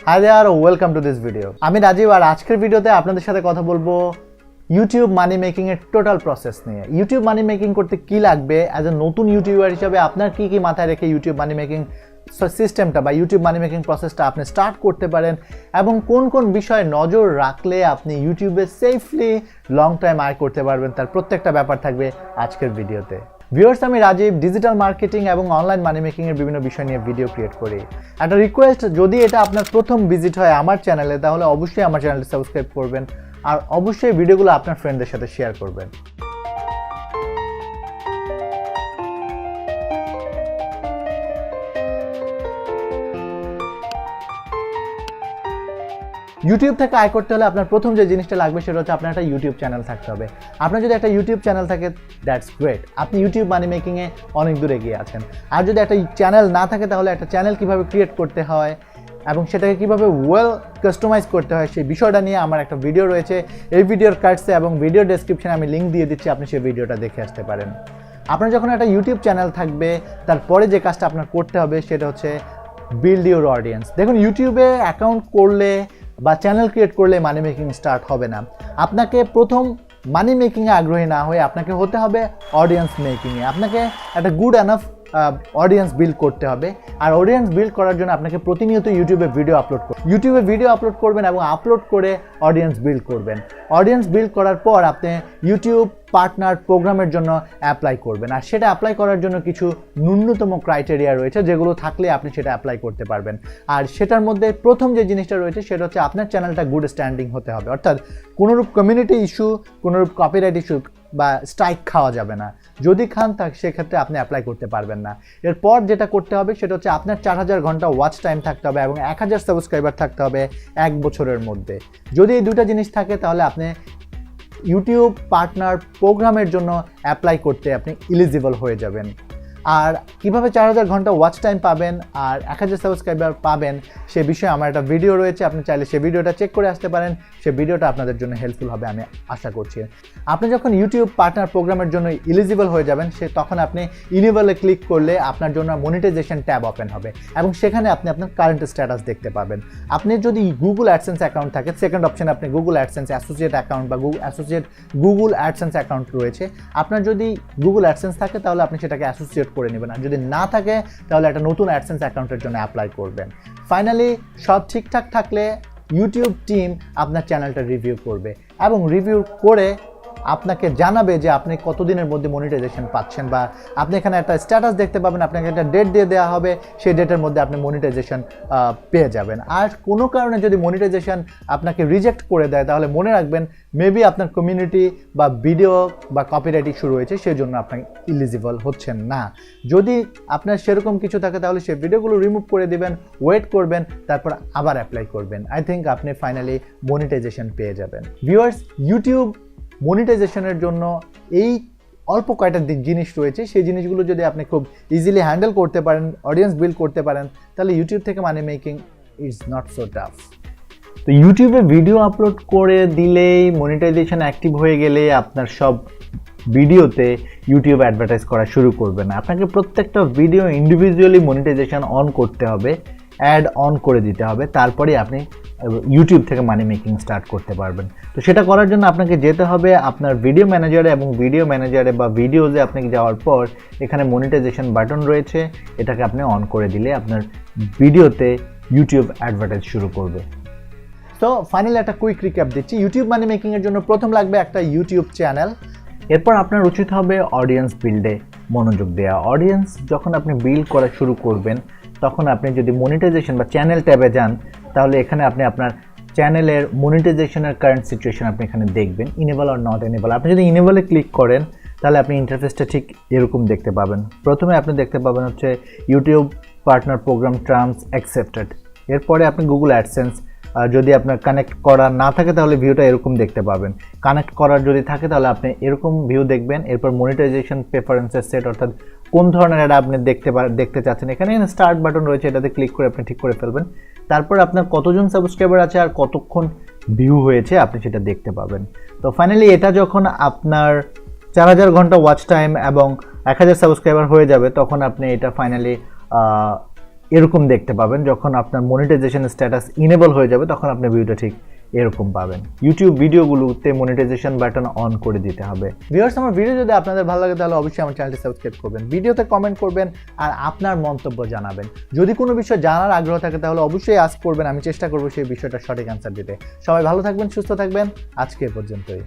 Hi there, welcome to this video. আমি রাজীব আর আজকের ভিডিওতে আপনাদের সাথে কথা বলবো ইউটিউব মানি মেকিং এর টোটাল প্রসেস নিয়ে। ইউটিউব মানি মেকিং করতে কি লাগবে, অ্যাজ এ নতুন ইউটিউবার হিসেবে আপনার কি কি মাথায় রেখে ইউটিউব মানি মেকিং সিস্টেমটা বা ইউটিউব মানি মেকিং প্রসেসটা আপনি স্টার্ট করতে পারেন এবং কোন কোন বিষয়ে নজর রাখলে আপনি ইউটিউবে সেফলি লং টাইম আয় করতে পারবেন, তার প্রত্যেকটা ব্যাপার থাকবে আজকের ভিডিওতে। ভিউয়ার্স, আমি রাজীব ডিজিটাল মার্কেটিং এবং অনলাইন মানি মেকিং এর বিভিন্ন বিষয় নিয়ে ভিডিও ক্রিয়েট করি। একটা রিকোয়েস্ট, যদি এটা আপনার প্রথম ভিজিট হয় আমার চ্যানেলে, তাহলে অবশ্যই আমার চ্যানেলটি সাবস্ক্রাইব করবেন আর অবশ্যই ভিডিওগুলো আপনার ফ্রেন্ডদের সাথে শেয়ার করবেন। ইউটিউব থেকে আয় করতে হলে আপনার প্রথম যে জিনিসটা লাগবে সেটা হচ্ছে আপনার একটা ইউটিউব চ্যানেল থাকতে হবে। আপনার যদি একটা ইউটিউব চ্যানেল থাকে, দ্যাটস গ্রেট, আপনি ইউটিউব মানি মেকিংয়ে অনেক দূর এগিয়ে আছেন। আর যদি একটা চ্যানেল না থাকে, তাহলে একটা চ্যানেল কীভাবে ক্রিয়েট করতে হয় এবং সেটাকে কীভাবে ওয়েল কাস্টমাইজ করতে হয় সেই বিষয়টা নিয়ে আমার একটা ভিডিও রয়েছে। এই ভিডিওর কার্ডসে এবং ভিডিও ডেসক্রিপশনে আমি লিঙ্ক দিয়ে দিচ্ছি, আপনি সেই ভিডিওটা দেখে আসতে পারেন। আপনার যখন একটা ইউটিউব চ্যানেল থাকবে, তারপরে যে কাজটা আপনার করতে হবে সেটা হচ্ছে বিল্ড ইউর অডিয়েন্স। দেখুন, ইউটিউবে অ্যাকাউন্ট করলে বা চ্যানেল ক্রিয়েট করলে মানি মেকিং স্টার্ট হবে না। আপনাকে প্রথম মানি মেকিংয়ে আগ্রহী না হয়ে আপনাকে হতে হবে অডিয়েন্স মেকিংয়ে। আপনাকে একটা গুড এনাফ অডিয়েন্স বিল্ড করতে হবে। আর অডিয়েন্স বিল্ড করার জন্য আপনাকে প্রতিনিয়ত ইউটিউবে ভিডিও আপলোড করবেন এবং আপলোড করে অডিয়েন্স বিল্ড করবেন। অডিয়েন্স বিল্ড করার পর আপনি ইউটিউব পার্টনার প্রোগ্রামের জন্য অ্যাপ্লাই করবেন। আর সেটা অ্যাপ্লাই করার জন্য কিছু ন্যূনতম ক্রাইটেরিয়া রয়েছে, যেগুলো থাকলে আপনি সেটা অ্যাপ্লাই করতে পারবেন। আর সেটার মধ্যে প্রথম যে জিনিসটা রয়েছে সেটা হচ্ছে আপনার চ্যানেলটা গুড স্ট্যান্ডিং হতে হবে, অর্থাৎ কোনোরূপ কমিউনিটি ইস্যু, কোনোরূপ কপিরাইট ইস্যু বা স্ট্রাইক খাওয়া যাবে না। যদি খান সেক্ষেত্রে আপনি অ্যাপ্লাই করতে পারবেন না। এরপর যেটা করতে হবে সেটা হচ্ছে আপনার 4000 ঘন্টা ওয়াচ টাইম থাকতে হবে এবং 1000 সাবস্ক্রাইবার থাকতে হবে 1 বছরের মধ্যে। যদি এই দুটো জিনিস থাকে, তাহলে আপনি ইউটিউব পার্টনার প্রোগ্রামের জন্য অ্যাপ্লাই করতে আপনি এলিজিবল হয়ে যাবেন। আর কিভাবে 4000 ঘন্টা ওয়াচ টাইম পাবেন আর 1000 সাবস্ক্রাইবার পাবেন সে বিষয়ে আমার একটা ভিডিও রয়েছে, আপনি চাইলে সেই ভিডিওটা চেক করে আসতে পারেন। সেই ভিডিওটা আপনাদের জন্য হেল্পফুল হবে আমি আশা করছি। আপনি যখন ইউটিউব পার্টনার প্রোগ্রামের জন্য এলিজিবল হয়ে যাবেন, তখন আপনি ইনেবলে ক্লিক করলে আপনার জন্য মনিটাইজেশন ট্যাব ওপেন হবে এবং সেখানে আপনি আপনার কারেন্ট স্ট্যাটাস দেখতে পাবেন। আপনি যদি গুগল অ্যাডসেন্স অ্যাকাউন্ট থাকে, সেকেন্ড অপশন আপনি গুগল অ্যাডসেন্স অ্যাসোসিয়েট অ্যাকাউন্ট বা গুগল অ্যাডসেন্স অ্যাকাউন্ট রয়েছে। আপনার যদি গুগল অ্যাডসেন্স থাকে, তাহলে আপনি সেটাকে অ্যাসোসিয়েট করে নেবেন। আর যদি না থাকে, তাহলে একটা নতুন অ্যাডসেন্স অ্যাকাউন্টের জন্য অ্যাপ্লাই করবেন। ফাইনালি সব ঠিকঠাক থাকলে ইউটিউব টিম আপনার চ্যানেলটা রিভিউ করবে এবং রিভিউ করে আপনাকে জানাবে যে আপনি কতদিনের মধ্যে মনিটাইজেশন পাচ্ছেন, বা আপনি এখানে একটা স্ট্যাটাস দেখতে পাবেন, আপনাকে একটা ডেট দিয়ে দেওয়া হবে, সেই ডেটের মধ্যে আপনি মনিটাইজেশন পেয়ে যাবেন। আর কোনো কারণে যদি মনিটাইজেশন আপনাকে রিজেক্ট করে দেয়, তাহলে মনে রাখবেন মেবি আপনার কমিউনিটি বা ভিডিও বা কপিরাইট ইস্যু রয়েছে, সেই জন্য আপনি এলিজিবল হচ্ছেন না। যদি আপনার সেরকম কিছু থাকে, তাহলে সেই ভিডিওগুলো রিমুভ করে দিবেন, ওয়েট করবেন, তারপর আবার অ্যাপ্লাই করবেন। আই থিঙ্ক আপনি ফাইনালি মনিটাইজেশন পেয়ে যাবেন। ভিউয়ার্স, ইউটিউব মনিটাইজেশনের জন্য এই অল্প কয়েকটা জিনিস রয়েছে, সেই জিনিসগুলো যদি আপনি খুব ইজিলি হ্যান্ডেল করতে পারেন, অডিয়েন্স বিল্ড করতে পারেন, তাহলে ইউটিউব থেকে মানি making is not so tough. তো ইউটিউবে ভিডিও আপলোড করে দিলেই মনিটাইজেশন অ্যাক্টিভ হয়ে গেলে আপনার সব ভিডিওতে ইউটিউব অ্যাডভার্টাইজ করা শুরু করবে না। আপনাকে প্রত্যেকটা ভিডিও ইন্ডিভিজুয়ালি মনিটাইজেশন অন করতে হবে, অ্যাড অন করে দিতে হবে, তারপরে আপনি ইউটিউব থেকে মানি মেকিং স্টার্ট করতে পারবেন। তো সেটা করার জন্য আপনাকে যেতে হবে আপনার ভিডিও ম্যানেজারে, এবং ভিডিও ম্যানেজারে বা ভিডিওতে আপনি যাওয়ার পর এখানে মনিটাইজেশন বাটন রয়েছে, এটাকে আপনি অন করে দিলে আপনার ভিডিওতে ইউটিউব অ্যাডভার্টাইজ শুরু করবে। তো ফাইনালি একটা কুইক রিক্যাপ দিচ্ছি। ইউটিউব মানি মেকিংয়ের জন্য প্রথম লাগবে একটা ইউটিউব চ্যানেল। এরপর আপনার উচিত হবে অডিয়েন্স বিল্ডে মনোযোগ দেওয়া। অডিয়েন্স যখন আপনি বিল্ড করা শুরু করবেন, তখন আপনি যদি মনিটাইজেশন বা চ্যানেল ট্যাবে যান, তাহলে এখানে আপনি আপনার চ্যানেলের মনিটাইজেশনের কারেন্ট সিচুয়েশন আপনি এখানে দেখবেন, ইনেবল আর নট এনেবল। আপনি যদি ইনেবলে ক্লিক করেন, তাহলে আপনি ইন্টারফেসটা ঠিক এরকম দেখতে পাবেন। প্রথমে আপনি দেখতে পাবেন হচ্ছে YouTube partner program terms accepted. এরপরে আপনি গুগল অ্যাডসেন্স, যদি আপনার কানেক্ট করা না থাকে, তাহলে ভিউটা এরকম দেখতে পাবেন। কানেক্ট করার যদি থাকে, তাহলে আপনি এরকম ভিউ দেখবেন। এরপর মনিটাইজেশন প্রেফারেন্সেস সেট, অর্থাৎ কোন ধরনের অ্যাড আপনি দেখতে চাচ্ছেন, এখানে স্টার্ট বাটন রয়েছে, এটাতে ক্লিক করে আপনি ঠিক করে ফেলবেন। তারপর আপনার কতজন সাবস্ক্রাইবার আছে আর কতক্ষণ ভিউ হয়েছে আপনি সেটা দেখতে পাবেন। তো ফাইনালি এটা যখন আপনার 4000 ঘন্টা ওয়াচ টাইম এবং 1000 সাবস্ক্রাইবার হয়ে যাবে, তখন আপনি এটা ফাইনালি এরকম দেখতে পাবেন। যখন আপনার মনিটাইজেশন স্ট্যাটাস ইনেবল হয়ে যাবে তখন আপনি ভিউটা ঠিক এরকম পাবেন। ইউটিউব ভিডিওগুলোতে মনিটাইজেশন বাটন অন করে দিতে হবে। ভিউয়ার্স, আমার ভিডিও যদি আপনাদের ভালো লাগে তাহলে অবশ্যই আমার চ্যানেলটি সাবস্ক্রাইব করবেন, ভিডিওতে কমেন্ট করবেন আর আপনার মন্তব্য জানাবেন। যদি কোনো বিষয় জানার আগ্রহ থাকে তাহলে অবশ্যই আস্ক করবেন, আমি চেষ্টা করব সেই বিষয়টা সঠিক অ্যান্সার দিতে। সবাই ভালো থাকবেন, সুস্থ থাকবেন, আজকে এ পর্যন্তই।